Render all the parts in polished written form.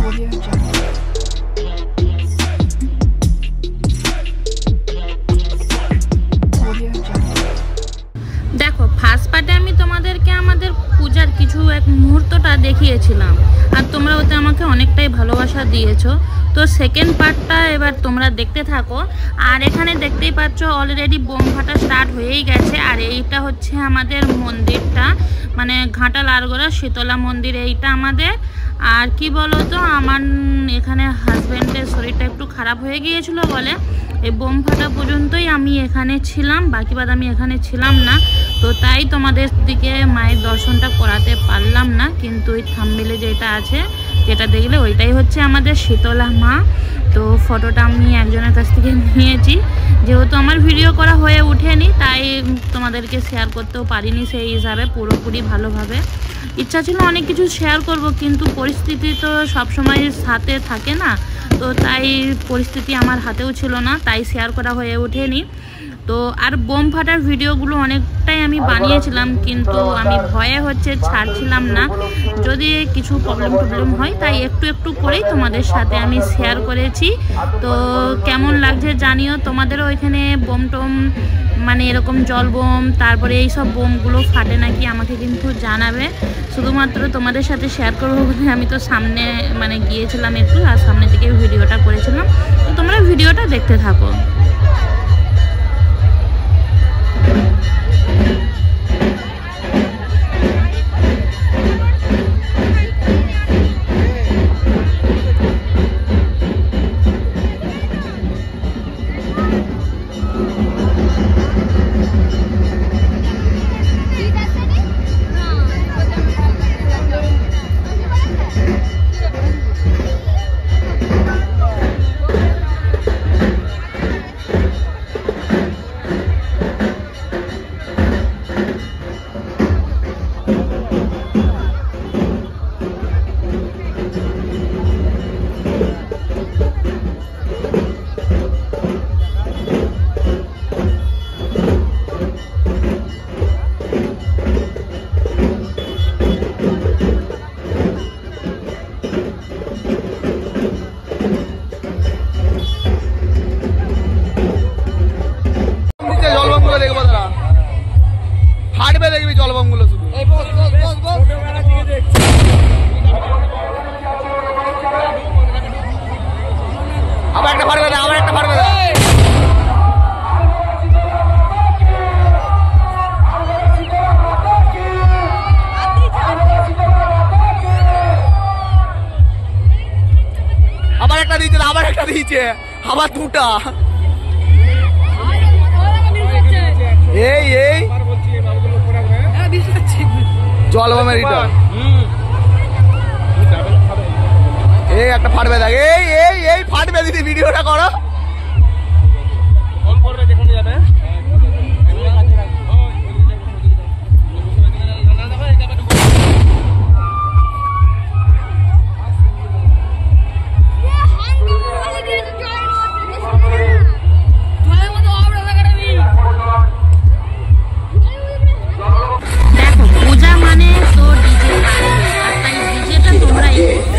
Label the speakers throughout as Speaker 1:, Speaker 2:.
Speaker 1: দেখো ফার্স্ট পার্টে আমি তোমাদেরকে আমাদের পূজার কিছু এক মুহূর্তটা দেখিয়েছিলাম আর তোমরা ওতে আমাকে অনেকটাই ভালোবাসা দিয়েছো। তো সেকেন্ড পার্টটা এবার তোমরা দেখতে থাকো। আর এখানে দেখতেই পাচ্ছ অলরেডি বোম ফাটা স্টার্ট হয়েই গেছে। আর এইটা হচ্ছে আমাদের মন্দিরটা, মানে ঘাটাল আরগোড়া শীতলা মন্দির এইটা আমাদের। আর কি বলো তো, আমার এখানে হাজব্যান্ডের শরীরটা একটু খারাপ হয়ে গিয়েছিল বলে এই বোম ফাটা পর্যন্তই আমি এখানে ছিলাম, বাকি বাদ আমি এখানে ছিলাম না। তো তাই তোমাদের দিকে মায়ের দর্শনটা করাতে পারলাম না, কিন্তু ওই থাম্বনেলে যেটা আছে যেটা দেখলে ওইটাই হচ্ছে আমাদের শীতলা মা। তো ফটোটা আমি একজনের কাছ থেকে নিয়েছি, যেহেতু আমার ভিডিও করা হয়ে ওঠেনি তাই তোমাদেরকে শেয়ার করতেও পারিনি সেই হিসাবে পুরোপুরি ভালোভাবে। ইচ্ছা ছিল অনেক কিছু শেয়ার করব, কিন্তু পরিস্থিতি তো সবসময় সাথে থাকে না, তো তাই পরিস্থিতি আমার হাতেও ছিল না, তাই শেয়ার করা হয়ে ওঠেনি। তো আর বোম ফাটার ভিডিওগুলো অনেকটাই আমি বানিয়েছিলাম, কিন্তু আমি ভয়ে হচ্ছে ছাড়ছিলাম না, যদি কিছু প্রবলেম হয় তাই একটু একটু করেই তোমাদের সাথে আমি শেয়ার করেছি। তো কেমন লাগছে জানিও, তোমাদেরও ওইখানে বোম টোম মানে এরকম জল বোম তারপরে এইসব বোমগুলো ফাটে নাকি আমাকে কিন্তু জানাবে। শুধুমাত্র তোমাদের সাথে শেয়ার করবো বলে আমি তো সামনে মানে গিয়েছিলাম একটু, আর সামনে থেকে ভিডিওটা করেছিলাম। তো তোমরা ভিডিওটা দেখতে থাকো।
Speaker 2: আবার দুটা এই এই জল বোমের এটা এই একটা ফাটবে দেখ, এই এই এই ফাটবে দিদি, ভিডিওটা করো।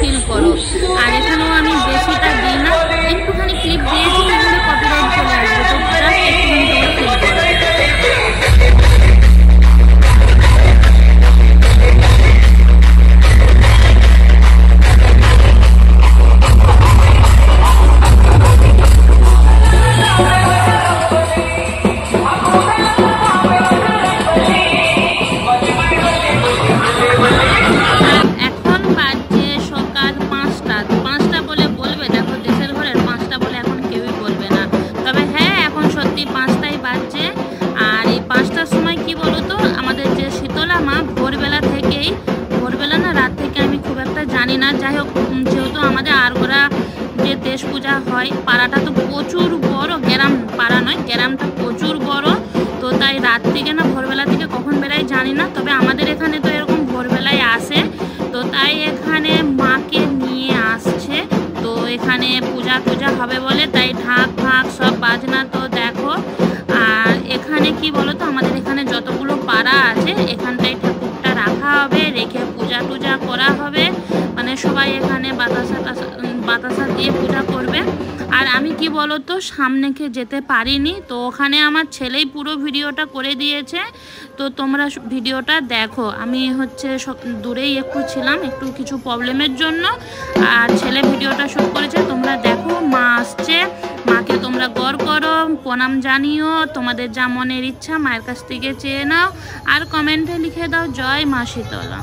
Speaker 1: ফিল করো। আর এখানেও আমি বেশিটা দিই না, একটুখানি ক্লিপ দিয়েছি, তাহলে কপিরাইট চলে আসবে, তো জাস্ট একটুখানি তোমরা ফিল করো। জানি না, যাই হোক যেহেতু আমাদের আরগোড়া যে দেশ পূজা হয় পাড়াটা তো প্রচুর বড়, গ্রাম পাড়া নয়, গ্রামটা প্রচুর বড়, তো তাই রাত থেকে না ভোরবেলা থেকে কখন বেড়াই জানি না, তবে আমাদের এখানে তো এরকম ভোরবেলায় আসে, তো তাই এখানে মাকে নিয়ে আসছে। তো এখানে পূজা হবে বলে তাই ঢাক ফাঁক সব বাজনা তো দেখো। আর এখানে কি বলো তো, আমাদের এখানে যতগুলো পাড়া আছে এখানটায় ঠাকুরটা রাখা হবে, রেখে পূজা টুজা করা হবে, মানে সব সবাই এখানে বাতাসা দিয়ে পূজা করবে। আর আমি কি বলতো সামনেকে যেতে পারিনি, তো ওখানে আমার ছেলেই পুরো ভিডিওটা করে দিয়েছে। তো তোমরা ভিডিওটা দেখো। আমি হচ্ছে দূরেই একটু ছিলাম, একটু কিছু প্রবলেমের জন্য, আর ছেলে ভিডিওটা শুট করেছে। তোমরা দেখো, মা আসছে, মাকে তোমরা গড় করো, প্রণাম জানিও, তোমাদের যা মনের ইচ্ছা মায়ের কাছ থেকে চেয়ে নাও, আর কমেন্টে লিখে দাও জয় মা শীতলা।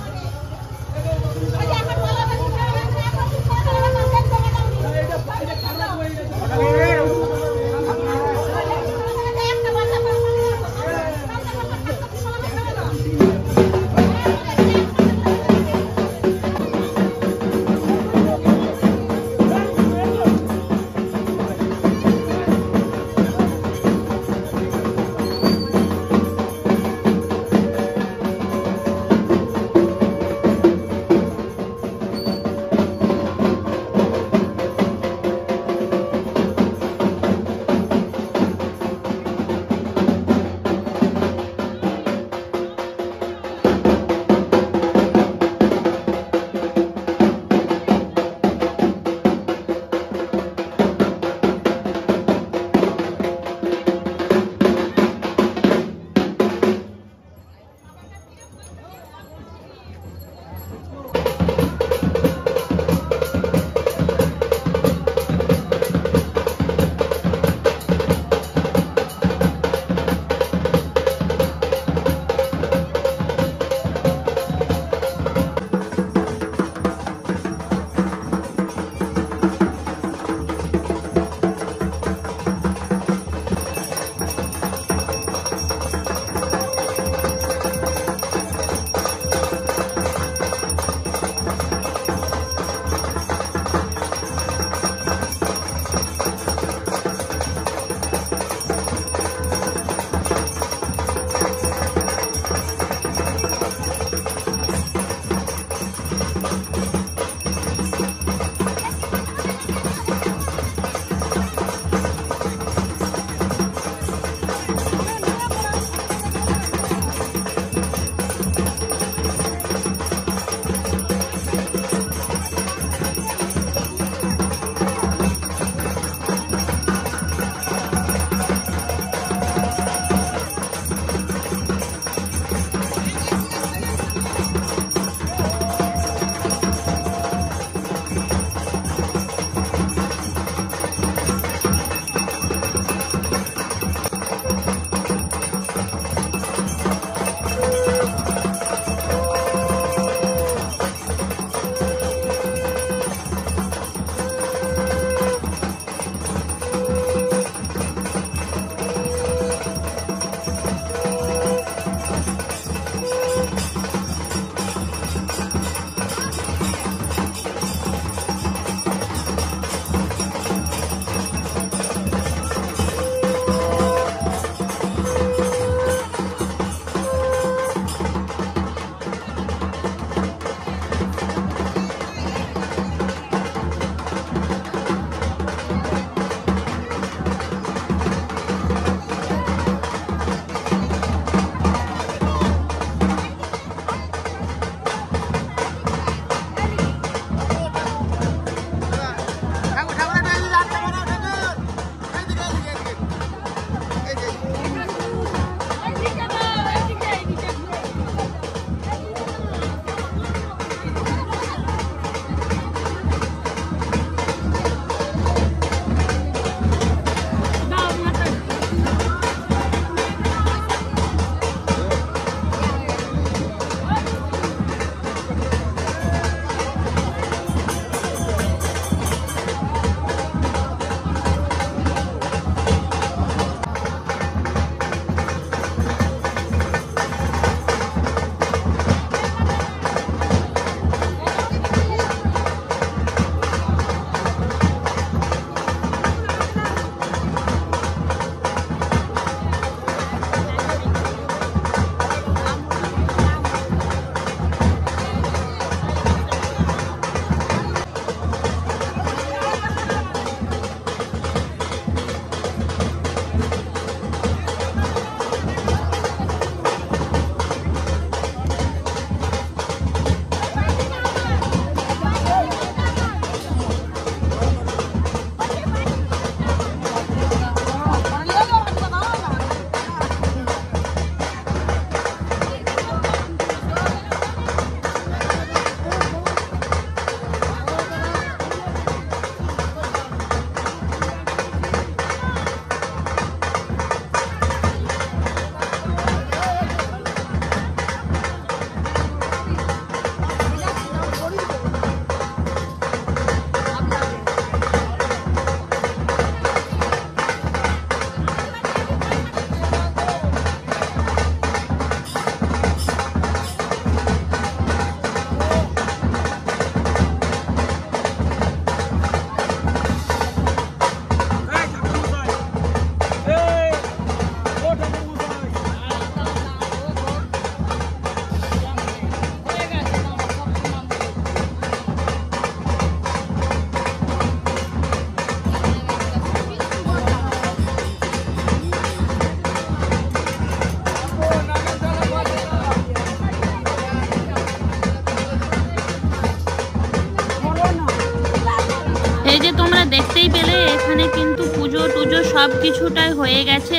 Speaker 1: এখানে কিন্তু পুজো টুজো সব কিছুটাই হয়ে গেছে।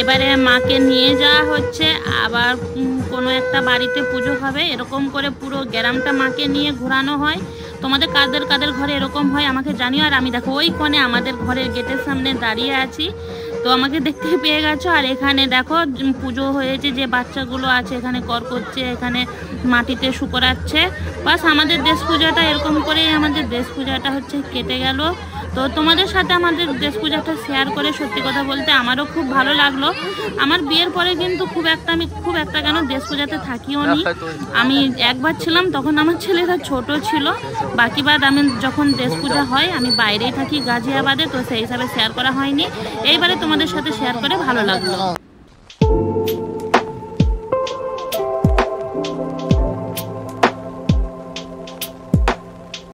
Speaker 1: এবারে মাকে নিয়ে যাওয়া হচ্ছে, আবার কোনো একটা বাড়িতে পুজো হবে, এরকম করে পুরো গ্রামটা মাকে নিয়ে ঘোরানো হয়। তোমাদের কাদের কাদের ঘরে এরকম হয় আমাকে জানিও। আর আমি দেখো ওই কোণে আমাদের ঘরের গেটের সামনে দাঁড়িয়ে আছি, তো আমাকে দেখতে পেয়ে গেছো। আর এখানে দেখো পুজো হয়েছে, যে বাচ্চাগুলো আছে এখানে কর করছে, এখানে মাটিতে শুকোরাচ্ছে। বাস আমাদের দেশ পূজাটা এরকম করেই আমাদের দেশ পূজাটা হচ্ছে কেটে গেল। তো তোমাদের সাথে আমাদের দেশ পূজাটা শেয়ার করে সত্যি কথা বলতে আমারও খুব ভালো লাগলো। আমার বিয়ের পরে কিন্তু আমি খুব একটা কেন দেশ পূজাতে থাকিও নি। আমি একবার ছিলাম, তখন আমার ছেলেরা ছোট ছিল। বাকি বাদ আমি যখন দেশ পূজা হয় আমি বাইরেই থাকি গাজিয়াবাদে, তো সেই হিসাবে শেয়ার করা হয়নি। এইবারে তোমাদের সাথে শেয়ার করে ভালো লাগলো।